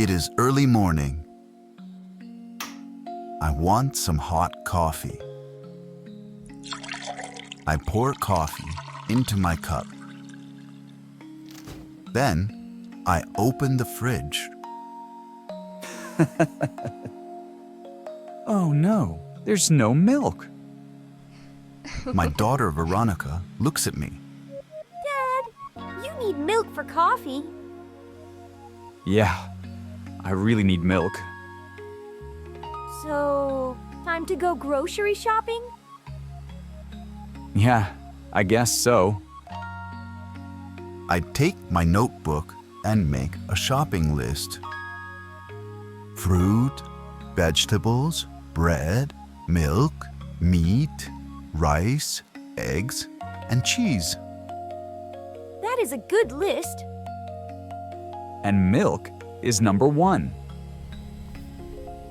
It is early morning. I want some hot coffee. I pour coffee into my cup. Then I open the fridge. Oh no, there's no milk. My daughter Veronica looks at me. Dad, you need milk for coffee. Yeah, I really need milk. So, time to go grocery shopping? Yeah, I guess so. I take my notebook and make a shopping list. Fruit, vegetables, bread, milk, meat, rice, eggs, and cheese. That is a good list. And milk is number 1.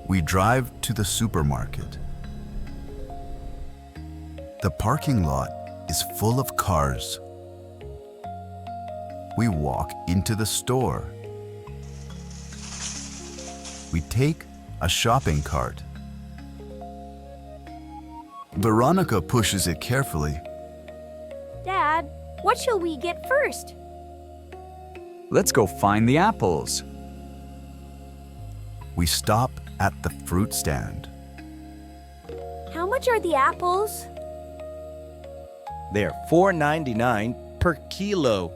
We drive to the supermarket. The parking lot is full of cars. We walk into the store. We take a shopping cart. Veronica pushes it carefully. Dad, what shall we get first? Let's go find the apples. We stop at the fruit stand. How much are the apples? They're $4.99 per kilo.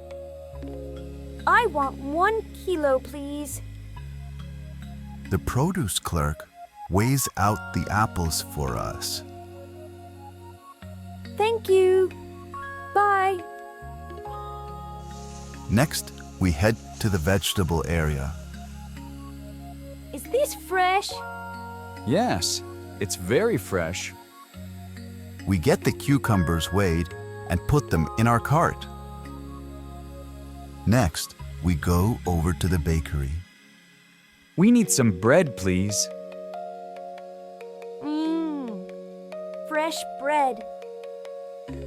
I want 1 kilo, please. The produce clerk weighs out the apples for us. Thank you. Bye. Next, we head to the vegetable area. Is this fresh? Yes, it's very fresh. We get the cucumbers weighed and put them in our cart. Next, we go over to the bakery. We need some bread, please. Fresh bread.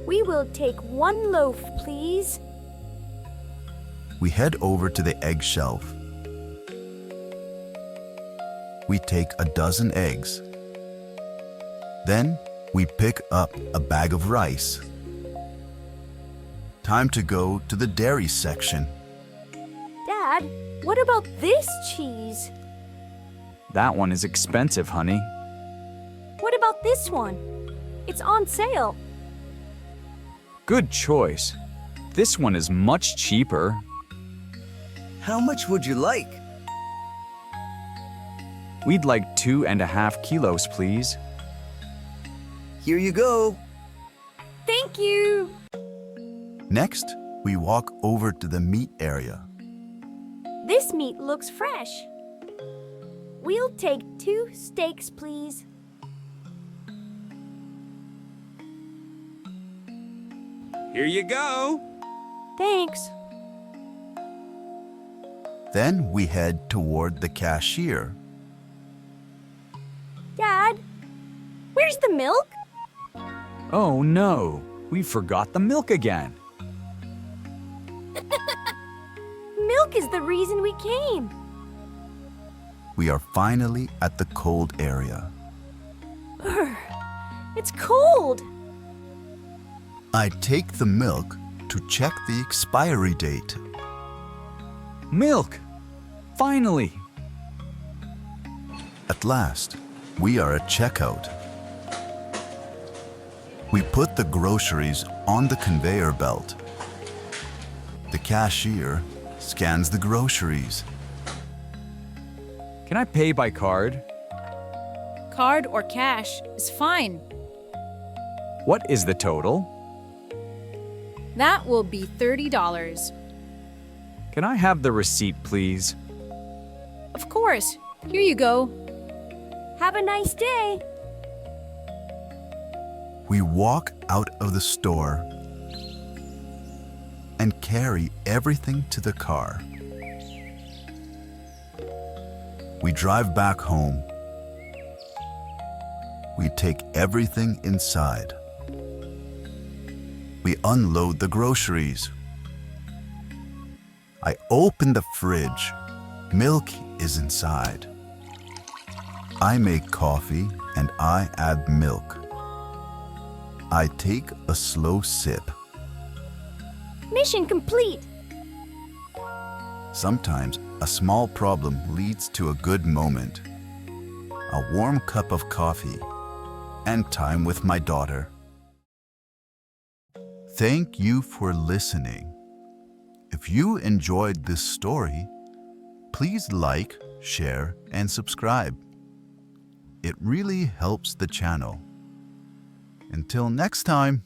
We will take 1 loaf, please. We head over to the egg shelf. We take a dozen eggs. Then we pick up a bag of rice. Time to go to the dairy section. Dad, what about this cheese? That one is expensive, honey. What about this one? It's on sale. Good choice. This one is much cheaper. How much would you like? We'd like 2.5 kilos, please. Here you go. Thank you. Next, we walk over to the meat area. This meat looks fresh. We'll take 2 steaks, please. Here you go. Thanks. Then we head toward the cashier. Dad, where's the milk? Oh no, we forgot the milk again. Milk is the reason we came. We are finally at the cold area. It's cold. I take the milk to check the expiry date. Milk! Finally! At last, we are at checkout. We put the groceries on the conveyor belt. The cashier scans the groceries. Can I pay by card? Card or cash is fine. What is the total? That will be $30. Can I have the receipt, please? Of course. Here you go. Have a nice day. We walk out of the store and carry everything to the car. We drive back home. We take everything inside. We unload the groceries. I open the fridge. Milk is inside. I make coffee and I add milk. I take a slow sip. Mission complete! Sometimes a small problem leads to a good moment. A warm cup of coffee and time with my daughter. Thank you for listening. If you enjoyed this story, please like, share, and subscribe. It really helps the channel. Until next time.